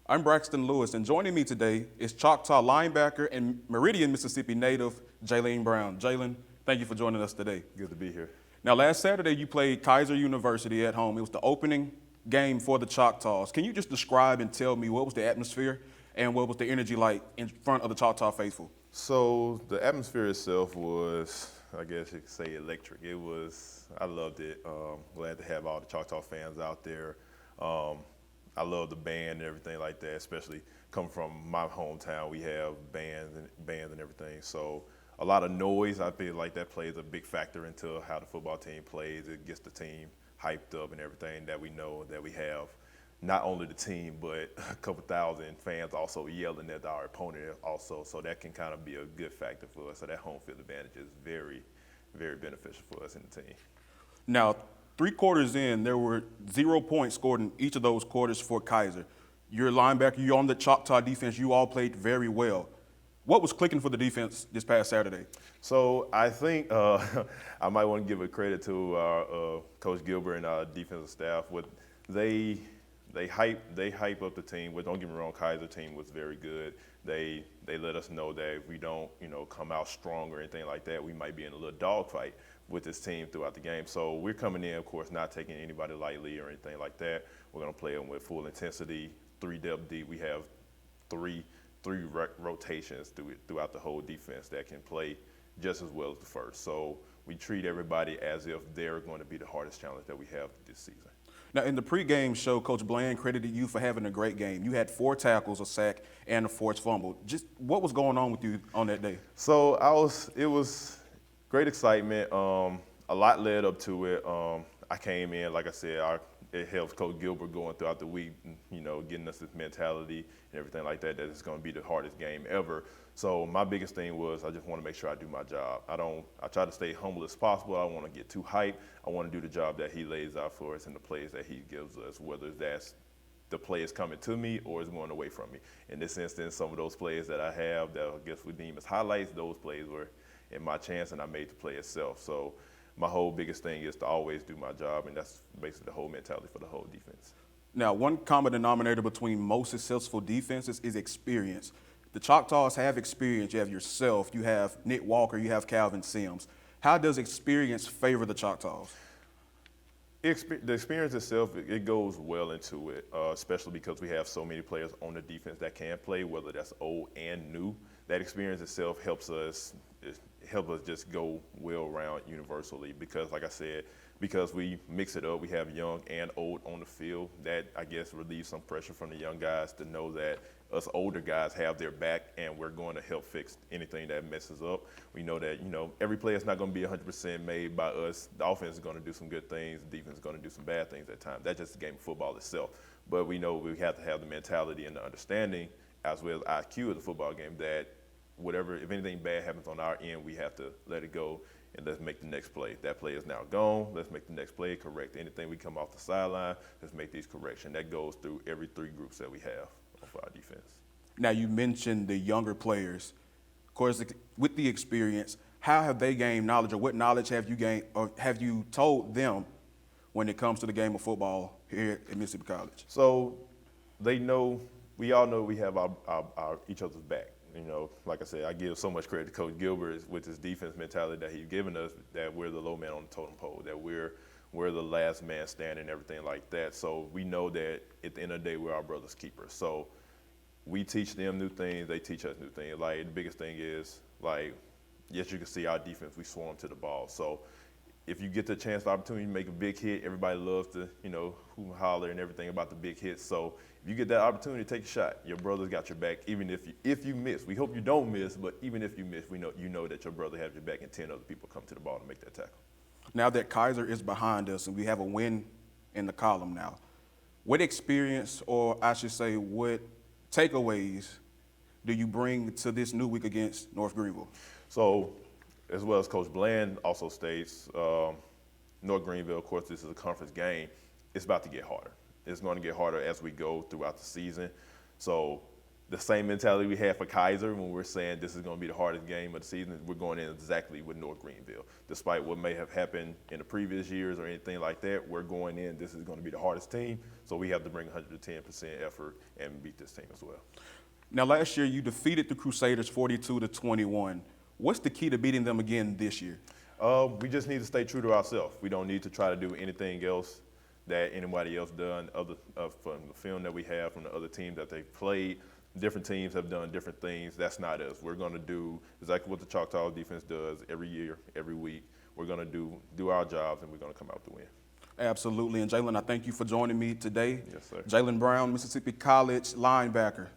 I'm Braxton Lewis, and joining me today is Choctaw linebacker and Meridian, Mississippi native Jalean Brown. Jalen, thank you for joining us today. Good to be here. Now, last Saturday you played Kaiser University at home. It was the opening game for the Choctaws. Can you just describe and tell me what was the atmosphere and what was the energy like in front of the Choctaw faithful? So the atmosphere itself was, I guess you could say, electric. I loved it. Glad to have all the Choctaw fans out there. I love the band and everything like that, especially coming from my hometown. We have bands and everything. So a lot of noise, I feel like that plays a big factor into how the football team plays. It gets the team hyped up and everything that we know that we have. Not only the team, but a couple thousand fans also yelling at our opponent also. So that can kind of be a good factor for us. So that home field advantage is very, very beneficial for us in the team. Now, 3 quarters in, there were 0 points scored in each of those quarters for Kaiser. You're a linebacker, you're on the Choctaw defense, you all played very well. What was clicking for the defense this past Saturday? So I think I might want to give a credit to our Coach Gilbert and our defensive staff. They hype up the team. But don't get me wrong, Kaiser team was very good. They let us know that if we don't come out strong or anything like that, we might be in a little dogfight with this team throughout the game. So we're coming in, of course, not taking anybody lightly or anything like that. We're going to play them with full intensity, 3 depth deep. We have three rotations throughout the whole defense that can play just as well as the first. So we treat everybody as if they're going to be the hardest challenge that we have this season. Now, in the pregame show, Coach Bland credited you for having a great game. You had 4 tackles, a sack, and a forced fumble. Just what was going on with you on that day? So it was great excitement. A lot led up to it. I came in, like I said, it helps Coach Gilbert going throughout the week, getting us this mentality and everything like that it's going to be the hardest game ever. So my biggest thing was I just want to make sure I do my job. I try to stay humble as possible. I don't want to get too hyped. I want to do the job that he lays out for us and the plays that he gives us, whether that's the play is coming to me or is going away from me. In this instance, some of those plays that I have that I guess we deem as highlights, those plays were in my chance and I made the play itself. So my whole biggest thing is to always do my job, and that's basically the whole mentality for the whole defense. Now, one common denominator between most successful defenses is experience. The Choctaws have experience. You have yourself, you have Nick Walker, you have Calvin Sims. How does experience favor the Choctaws? The experience itself, it goes well into it, especially because we have so many players on the defense that can play, whether that's old and new. That experience itself helps us just go well round universally because, like I said, because we mix it up, we have young and old on the field. That, I guess, relieves some pressure from the young guys to know that us older guys have their back and we're going to help fix anything that messes up. We know that, every play is not going to be 100% made by us. The offense is going to do some good things. The defense is going to do some bad things at times. That's just the game of football itself. But we know we have to have the mentality and the understanding as well as IQ of the football game that if anything bad happens on our end, we have to let it go and let's make the next play. That play is now gone. Let's make the next play, correct anything we come off the sideline. Let's make these corrections. That goes through every 3 groups that we have for our defense. Now, you mentioned the younger players. Of course, with the experience, how have they gained knowledge, or what knowledge have you gained, or have you told them when it comes to the game of football here at Mississippi College? So we all know we have our each other's back. Like I said, I give so much credit to Coach Gilbert with his defense mentality that he's given us, that we're the low man on the totem pole, that we're the last man standing and everything like that. So we know that at the end of the day, we're our brother's keepers. So we teach them new things, they teach us new things. Like, the biggest thing is, yes, you can see our defense, we swarm to the ball. So if you get the chance, the opportunity to make a big hit, everybody loves to, hoop and holler and everything about the big hits. So if you get that opportunity to take a shot, your brother's got your back, even if you miss. We hope you don't miss, but even if you miss, you know that your brother has your back and 10 other people come to the ball to make that tackle. Now that Kaiser is behind us and we have a win in the column now, what experience, or I should say, what takeaways do you bring to this new week against North Greenville? So, as well as Coach Bland also states, North Greenville, of course, this is a conference game. It's about to get harder. It's going to get harder as we go throughout the season. So the same mentality we had for Kaiser when we're saying this is going to be the hardest game of the season. We're going in exactly with North Greenville. Despite what may have happened in the previous years or anything like that, we're going in, this is going to be the hardest team, so we have to bring 110% effort and beat this team as well. Now, last year you defeated the Crusaders 42-21. What's the key to beating them again this year? We just need to stay true to ourselves. We don't need to try to do anything else that anybody else done from the film that we have from the other teams that they've played. Different teams have done different things. That's not us. We're going to do exactly what the Choctaw defense does every year, every week. We're going to do our jobs, and we're going to come out to win. Absolutely. And Jalen, I thank you for joining me today. Yes, sir. Jalean Brown, Mississippi College linebacker.